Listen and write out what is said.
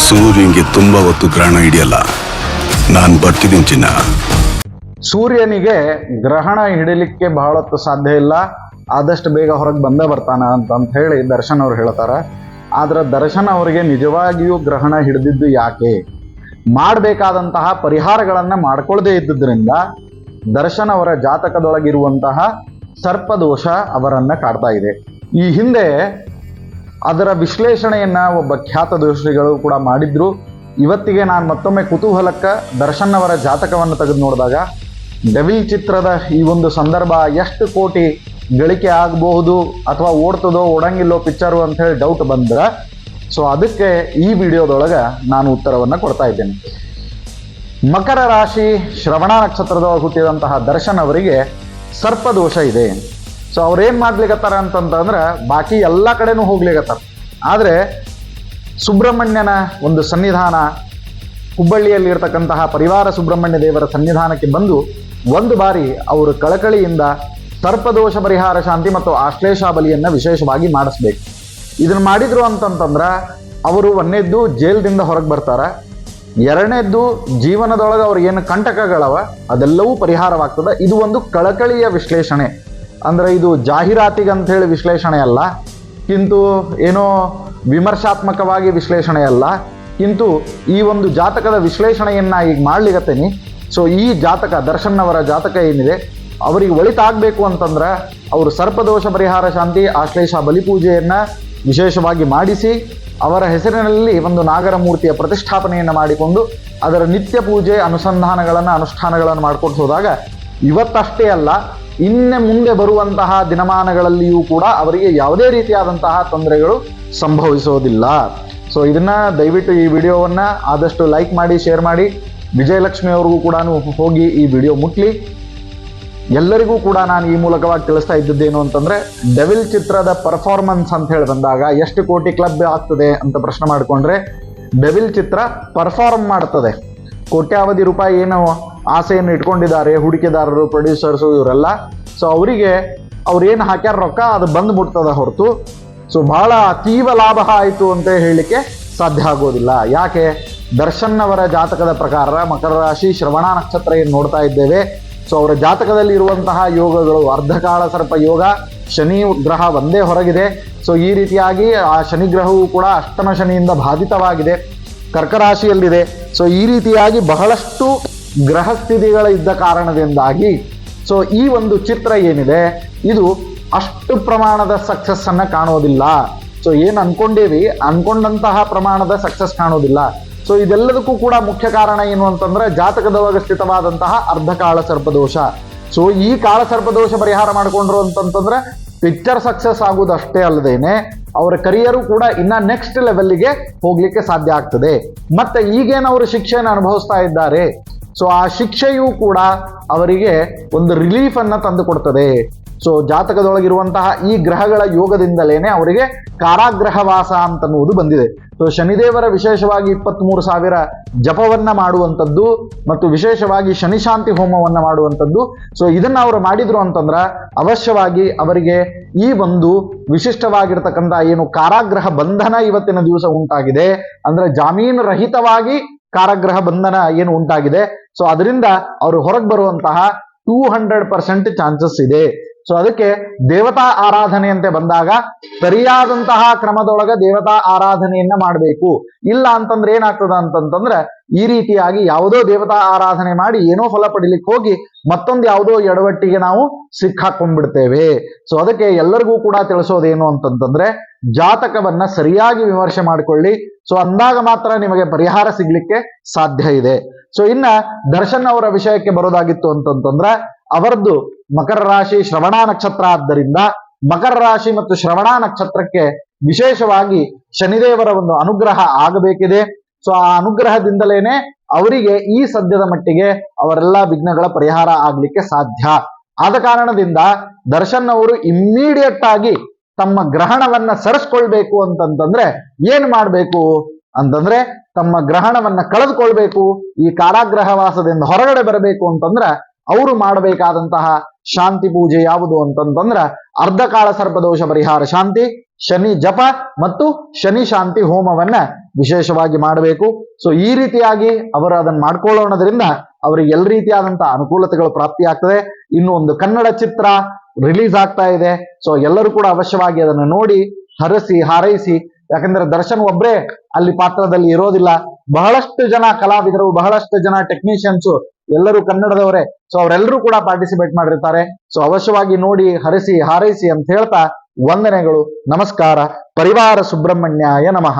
ಸೂರ್ಯನಿಗೆ ತುಂಬಾ ಹೊತ್ತು ಗ್ರಹಣ ಹಿಡಿಯಲ್ಲ. ನಾನು ಬರ್ತಿದ್ದೀನಿ ಚಿನ್ನ. ಸೂರ್ಯನಿಗೆ ಗ್ರಹಣ ಹಿಡಿಲಿಕ್ಕೆ ಬಹಳ ಹೊತ್ತು ಸಾಧ್ಯ ಇಲ್ಲ, ಆದಷ್ಟು ಬೇಗ ಹೊರಗೆ ಬಂದೇ ಬರ್ತಾನ ಅಂತ ಹೇಳಿ ದರ್ಶನ್ ಅವ್ರು ಹೇಳ್ತಾರೆ. ಆದ್ರೆ ದರ್ಶನ್ ಅವರಿಗೆ ನಿಜವಾಗಿಯೂ ಗ್ರಹಣ ಹಿಡಿದಿದ್ದು ಯಾಕೆ, ಮಾಡಬೇಕಾದಂತಹ ಪರಿಹಾರಗಳನ್ನು ಮಾಡ್ಕೊಳ್ಳದೇ ಇದ್ದುದರಿಂದ ದರ್ಶನ್ ಅವರ ಜಾತಕದೊಳಗಿರುವಂತಹ ಸರ್ಪದೋಷ ಅವರನ್ನು ಕಾಡ್ತಾ ಇದೆ. ಈ ಹಿಂದೆ ಅದರ ವಿಶ್ಲೇಷಣೆಯನ್ನ ಒಬ್ಬ ಖ್ಯಾತ ದೋಷಿಗಳು ಕೂಡ ಮಾಡಿದ್ರು. ಇವತ್ತಿಗೆ ನಾನು ಮತ್ತೊಮ್ಮೆ ಕುತೂಹಲಕ್ಕೆ ದರ್ಶನ್ ಅವರ ಜಾತಕವನ್ನು ತೆಗೆದು ನೋಡಿದಾಗ ಡೆವಿಲ್ ಚಿತ್ರದ ಈ ಒಂದು ಸಂದರ್ಭ ಎಷ್ಟು ಕೋಟಿ ಗಳಿಕೆ ಆಗಬಹುದು ಅಥವಾ ಓಡ್ತದೋ ಓಡಂಗಿಲ್ಲೋ ಪಿಕ್ಚರು ಅಂತ ಹೇಳಿ ಡೌಟ್ ಬಂದ್ರೆ, ಸೊ ಅದಕ್ಕೆ ಈ ವಿಡಿಯೋದೊಳಗೆ ನಾನು ಉತ್ತರವನ್ನು ಕೊಡ್ತಾ ಇದ್ದೇನೆ. ಮಕರ ರಾಶಿ ಶ್ರವಣ ನಕ್ಷತ್ರದೊಳಗೆ ಹುಟ್ಟಿದಂತಹ ದರ್ಶನ್ ಅವರಿಗೆ ಸರ್ಪದೋಷ ಇದೆ. ಸೊ ಅವ್ರೇನು ಮಾಡ್ಲಿಕ್ಕತ್ತಾರ ಅಂತಂತಂದ್ರೆ ಬಾಕಿ ಎಲ್ಲ ಕಡೆನೂ ಹೋಗ್ಲಿಕ್ಕತ್ತಾರ. ಆದರೆ ಸುಬ್ರಹ್ಮಣ್ಯನ ಒಂದು ಸನ್ನಿಧಾನ, ಹುಬ್ಬಳ್ಳಿಯಲ್ಲಿ ಇರ್ತಕ್ಕಂತಹ ಪರಿವಾರ ಸುಬ್ರಹ್ಮಣ್ಯ ದೇವರ ಸನ್ನಿಧಾನಕ್ಕೆ ಬಂದು ಒಂದು ಬಾರಿ ಅವರು ಕಳಕಳಿಯಿಂದ ಸರ್ಪದೋಷ ಪರಿಹಾರ ಶಾಂತಿ ಮತ್ತು ಆಶ್ಲೇಷ ಬಲಿಯನ್ನು ವಿಶೇಷವಾಗಿ ಮಾಡಿಸ್ಬೇಕು. ಇದನ್ನು ಮಾಡಿದ್ರು ಅಂತಂತಂದ್ರೆ ಅವರು ಒಂದನೇದ್ದು ಜೈಲ್ದಿಂದ ಹೊರಗೆ ಬರ್ತಾರೆ, ಎರಡನೇದ್ದು ಜೀವನದೊಳಗೆ ಅವ್ರಿಗೇನು ಕಂಟಕಗಳವ ಅದೆಲ್ಲವೂ ಪರಿಹಾರವಾಗ್ತದೆ. ಇದು ಒಂದು ಕಳಕಳಿಯ ವಿಶ್ಲೇಷಣೆ, ಅಂದರೆ ಇದು ಜಾಹೀರಾತಿಗೆ ಅಂಥೇಳಿ ವಿಶ್ಲೇಷಣೆ ಅಲ್ಲ, ಕಿಂತು ಏನೋ ವಿಮರ್ಶಾತ್ಮಕವಾಗಿ ವಿಶ್ಲೇಷಣೆ ಅಲ್ಲ, ಕಿಂತು ಈ ಒಂದು ಜಾತಕದ ವಿಶ್ಲೇಷಣೆಯನ್ನು ಈಗ ಮಾಡ್ಲಿಗತ್ತೇನೆ. ಸೊ ಈ ಜಾತಕ ದರ್ಶನ್ ಅವರ ಜಾತಕ ಏನಿದೆ ಅವರಿಗೆ ಒಳಿತಾಗಬೇಕು ಅಂತಂದ್ರೆ ಅವರು ಸರ್ಪದೋಷ ಪರಿಹಾರ ಶಾಂತಿ ಆಶ್ಲೇಷ ಬಲಿಪೂಜೆಯನ್ನು ವಿಶೇಷವಾಗಿ ಮಾಡಿಸಿ ಅವರ ಹೆಸರಿನಲ್ಲಿ ಒಂದು ನಾಗರ ಮೂರ್ತಿಯ ಪ್ರತಿಷ್ಠಾಪನೆಯನ್ನು ಮಾಡಿಕೊಂಡು ಅದರ ನಿತ್ಯ ಪೂಜೆ ಅನುಷ್ಠಾನಗಳನ್ನು ಮಾಡ್ಕೊಂಡು ಹೋದಾಗ ಇವತ್ತಷ್ಟೇ ಅಲ್ಲ, ಇನ್ನು ಮುಂದೆ ಬರುವಂತಹ ದಿನಮಾನಗಳಲ್ಲಿಯೂ ಕೂಡ ಅವರಿಗೆ ಯಾವುದೇ ರೀತಿಯಾದಂತಹ ತೊಂದರೆಗಳು ಸಂಭವಿಸೋದಿಲ್ಲ. ಸೊ ಇದನ್ನು ದಯವಿಟ್ಟು ಈ ವಿಡಿಯೋವನ್ನು ಆದಷ್ಟು ಲೈಕ್ ಮಾಡಿ, ಶೇರ್ ಮಾಡಿ. ವಿಜಯಲಕ್ಷ್ಮಿ ಅವ್ರಿಗೂ ಕೂಡ ಹೋಗಿ ಈ ವಿಡಿಯೋ ಮುಟ್ಲಿ. ಎಲ್ಲರಿಗೂ ಕೂಡ ನಾನು ಈ ಮೂಲಕವಾಗಿ ತಿಳಿಸ್ತಾ ಇದ್ದದ್ದೇನು ಅಂತಂದರೆ, ಡೆವಿಲ್ ಚಿತ್ರದ ಪರ್ಫಾರ್ಮೆನ್ಸ್ ಅಂತ ಹೇಳಿ ಬಂದಾಗ ಎಷ್ಟು ಕೋಟಿ ಕ್ಲಬ್ ಆಗ್ತದೆ ಅಂತ ಪ್ರಶ್ನೆ ಮಾಡಿಕೊಂಡ್ರೆ, ಡೆವಿಲ್ ಚಿತ್ರ ಪರ್ಫಾರ್ಮ್ ಮಾಡ್ತದೆ. ಕೋಟ್ಯಾವಧಿ ರೂಪಾಯಿ ಏನು ಆಸೆಯನ್ನು ಇಟ್ಕೊಂಡಿದ್ದಾರೆ ಹೂಡಿಕೆದಾರರು, ಪ್ರೊಡ್ಯೂಸರ್ಸು ಇವರೆಲ್ಲ. ಸೊ ಅವರಿಗೆ ಅವ್ರೇನು ಹಾಕ್ಯಾರ ರೊಕ್ಕ ಅದು ಬಂದು ಮುಟ್ತದ ಹೊರತು ಸೊ ಬಹಳ ಅತೀವ ಲಾಭ ಆಯಿತು ಅಂತ ಹೇಳಲಿಕ್ಕೆ ಸಾಧ್ಯ ಆಗೋದಿಲ್ಲ. ಯಾಕೆ, ದರ್ಶನ್ ಅವರ ಜಾತಕದ ಪ್ರಕಾರ ಮಕರ ರಾಶಿ ಶ್ರವಣ ನಕ್ಷತ್ರ ಏನು ನೋಡ್ತಾ ಇದ್ದೇವೆ, ಸೊ ಅವರ ಜಾತಕದಲ್ಲಿ ಇರುವಂತಹ ಯೋಗಗಳು ಅರ್ಧಕಾಳ ಸರ್ಪ ಯೋಗ, ಶನಿ ಗ್ರಹ ಒಂದೇ ಹೊರಗಿದೆ. ಸೊ ಈ ರೀತಿಯಾಗಿ ಆ ಶನಿ ಗ್ರಹವು ಕೂಡ ಅಷ್ಟಮ ಶನಿಯಿಂದ ಬಾಧಿತವಾಗಿದೆ, ಕರ್ಕರಾಶಿಯಲ್ಲಿದೆ. ಸೊ ಈ ರೀತಿಯಾಗಿ ಬಹಳಷ್ಟು ಗ್ರಹ ಸ್ಥಿತಿಗಳಿದ್ದ ಕಾರಣದಿಂದಾಗಿ ಸೊ ಈ ಒಂದು ಚಿತ್ರ ಏನಿದೆ ಇದು ಅಷ್ಟು ಪ್ರಮಾಣದ ಸಕ್ಸಸ್ ಅನ್ನ ಕಾಣೋದಿಲ್ಲ. ಸೊ ಏನು ಅನ್ಕೊಂಡಂತಹ ಪ್ರಮಾಣದ ಸಕ್ಸಸ್ ಕಾಣೋದಿಲ್ಲ. ಸೊ ಇದೆಲ್ಲದಕ್ಕೂ ಕೂಡ ಮುಖ್ಯ ಕಾರಣ ಏನು ಅಂತಂದ್ರೆ ಜಾತಕದೊಳಗೆ ಸ್ಥಿತವಾದಂತಹ ಅರ್ಧಕಾಳ ಸರ್ಪದೋಷ. ಸೊ ಈ ಕಾಳ ಸರ್ಪದೋಷ ಪರಿಹಾರ ಮಾಡಿಕೊಂಡ್ರು ಅಂತಂತಂದ್ರೆ ಪಿಕ್ಚರ್ ಸಕ್ಸಸ್ ಆಗೋದು ಅಷ್ಟೇ ಅಲ್ಲದೇನೆ ಅವರ ಕರಿಯರು ಕೂಡ ಇನ್ನ ನೆಕ್ಸ್ಟ್ ಲೆವೆಲ್ಗೆ ಹೋಗ್ಲಿಕ್ಕೆ ಸಾಧ್ಯ ಆಗ್ತದೆ. ಮತ್ತೆ ಈಗೇನು ಅವರು ಶಿಕ್ಷೆಯನ್ನು ಅನುಭವಿಸ್ತಾ ಇದ್ದಾರೆ, ಸೊ ಆ ಶಿಕ್ಷೆಯೂ ಕೂಡ ಅವರಿಗೆ ಒಂದು ರಿಲೀಫ್ ಅನ್ನ ತಂದು ಕೊಡ್ತದೆ. ಸೊ ಜಾತಕದೊಳಗಿರುವಂತಹ ಈ ಗ್ರಹಗಳ ಯೋಗದಿಂದಲೇನೆ ಅವರಿಗೆ ಕಾರಾಗ್ರಹವಾಸ ಅಂತನ್ನುವುದು ಬಂದಿದೆ. ಸೊ ಶನಿದೇವರ ವಿಶೇಷವಾಗಿ 23,000 ಜಪವನ್ನ ಮಾಡುವಂಥದ್ದು ಮತ್ತು ವಿಶೇಷವಾಗಿ ಶನಿಶಾಂತಿ ಹೋಮವನ್ನ ಮಾಡುವಂಥದ್ದು. ಸೊ ಇದನ್ನ ಅವರು ಮಾಡಿದ್ರು ಅಂತಂದ್ರೆ ಅವಶ್ಯವಾಗಿ ಅವರಿಗೆ ಈ ಒಂದು ವಿಶಿಷ್ಟವಾಗಿರ್ತಕ್ಕಂಥ ಏನು ಕಾರಾಗ್ರಹ ಬಂಧನ ಇವತ್ತಿನ ದಿವಸ ಉಂಟಾಗಿದೆ, ಅಂದ್ರೆ ಜಾಮೀನು ರಹಿತವಾಗಿ ಕಾರಾಗೃಹ ಬಂಧನ ಏನು ಉಂಟಾಗಿದೆ, ಸೊ ಅದರಿಂದ ಅವರು ಹೊರಗೆ ಬರುವಂತಹ 200% ಚಾನ್ಸಸ್ ಇದೆ. ಸೊ ಅದಕ್ಕೆ ದೇವತಾ ಆರಾಧನೆಯಂತೆ ಬಂದಾಗ ಸರಿಯಾದಂತಹ ಕ್ರಮದೊಳಗೆ ದೇವತಾ ಆರಾಧನೆಯನ್ನ ಮಾಡಬೇಕು. ಇಲ್ಲ ಅಂತಂದ್ರೆ ಏನಾಗ್ತದ ಅಂತಂತಂದ್ರೆ ಈ ರೀತಿಯಾಗಿ ಯಾವುದೋ ದೇವತಾ ಆರಾಧನೆ ಮಾಡಿ ಏನೋ ಫಲ ಪಡಿಲಿಕ್ಕೆ ಹೋಗಿ ಮತ್ತೊಂದು ಯಾವುದೋ ಎಡವಟ್ಟಿಗೆ ನಾವು ಸಿಕ್ಕಾಕೊಂಡ್ಬಿಡ್ತೇವೆ. ಸೊ ಅದಕ್ಕೆ ಎಲ್ಲರಿಗೂ ಕೂಡ ತಿಳಿಸೋದೇನು ಅಂತಂತಂದ್ರೆ ಜಾತಕವನ್ನ ಸರಿಯಾಗಿ ವಿಮರ್ಶೆ ಮಾಡಿಕೊಳ್ಳಿ. ಸೊ ಅಂದಾಗ ಮಾತ್ರ ನಿಮಗೆ ಪರಿಹಾರ ಸಿಗ್ಲಿಕ್ಕೆ ಸಾಧ್ಯ ಇದೆ. ಸೊ ಇನ್ನ ದರ್ಶನ್ ಅವರ ವಿಷಯಕ್ಕೆ ಬರೋದಾಗಿತ್ತು ಅಂತಂತಂದ್ರೆ ಅವರದ್ದು ಮಕರ ರಾಶಿ ಶ್ರವಣ ನಕ್ಷತ್ರ ಆದ್ದರಿಂದ ಮಕರ ರಾಶಿ ಮತ್ತು ಶ್ರವಣ ನಕ್ಷತ್ರಕ್ಕೆ ವಿಶೇಷವಾಗಿ ಶನಿದೇವರ ಒಂದು ಅನುಗ್ರಹ ಆಗಬೇಕಿದೆ. ಸೊ ಆ ಅನುಗ್ರಹದಿಂದಲೇನೆ ಅವರಿಗೆ ಈ ಸದ್ಯದ ಮಟ್ಟಿಗೆ ಅವರೆಲ್ಲ ವಿಘ್ನಗಳ ಪರಿಹಾರ ಆಗ್ಲಿಕ್ಕೆ ಸಾಧ್ಯ. ಆದ ಕಾರಣದಿಂದ ದರ್ಶನ್ ಅವರು ಇಮ್ಮಿಡಿಯೇಟ್ ಆಗಿ ತಮ್ಮ ಗ್ರಹಣವನ್ನ ಸರಿಸ್ಕೊಳ್ಬೇಕು ಅಂತಂತಂದ್ರೆ ಏನ್ ಮಾಡ್ಬೇಕು ಅಂತಂದ್ರೆ ತಮ್ಮ ಗ್ರಹಣವನ್ನ ಕಳೆದುಕೊಳ್ಬೇಕು, ಈ ಕಾರಾಗ್ರಹವಾಸದಿಂದ ಹೊರಗಡೆ ಬರಬೇಕು ಅಂತಂದ್ರೆ ಅವರು ಮಾಡಬೇಕಾದಂತಹ ಶಾಂತಿ ಪೂಜೆ ಯಾವುದು ಅಂತಂತಂದ್ರ ಅರ್ಧಕಾಳ ಸರ್ಪದೋಷ ಪರಿಹಾರ ಶಾಂತಿ, ಶನಿ ಜಪ ಮತ್ತು ಶನಿ ಶಾಂತಿ ಹೋಮವನ್ನ ವಿಶೇಷವಾಗಿ ಮಾಡಬೇಕು. ಸೊ ಈ ರೀತಿಯಾಗಿ ಅವರು ಅದನ್ನ ಮಾಡ್ಕೊಳ್ಳೋಣದ್ರಿಂದ ಅವರಿಗೆ ಎಲ್ಲ ರೀತಿಯಾದಂತಹ ಅನುಕೂಲತೆಗಳು ಪ್ರಾಪ್ತಿಯಾಗ್ತದೆ. ಇನ್ನು ಒಂದು ಕನ್ನಡ ಚಿತ್ರ ರಿಲೀಸ್ ಆಗ್ತಾ ಇದೆ. ಸೊ ಎಲ್ಲರೂ ಕೂಡ ಅವಶ್ಯವಾಗಿ ಅದನ್ನು ನೋಡಿ ಹರಸಿ ಹಾರೈಸಿ. ಯಾಕಂದ್ರೆ ದರ್ಶನ್ ಒಬ್ರೇ ಅಲ್ಲಿ ಪಾತ್ರದಲ್ಲಿ ಇರೋದಿಲ್ಲ, ಬಹಳಷ್ಟು ಜನ ಕಲಾವಿದರು, ಬಹಳಷ್ಟು ಜನ ಟೆಕ್ನಿಷಿಯನ್ಸ್ ಎಲ್ಲರೂ ಕನ್ನಡದವರೇ. ಸೊ ಅವರೆಲ್ಲರೂ ಕೂಡ ಪಾರ್ಟಿಸಿಪೇಟ್ ಮಾಡಿರ್ತಾರೆ. ಸೊ ಅವಶ್ಯವಾಗಿ ನೋಡಿ ಹರಸಿ ಹಾರೈಸಿ ಅಂತ ಹೇಳ್ತಾ ವಂದನೆಗಳು. ನಮಸ್ಕಾರ. ಪರಿವಾರ ಸುಬ್ರಹ್ಮಣ್ಯಾಯ ನಮಃ.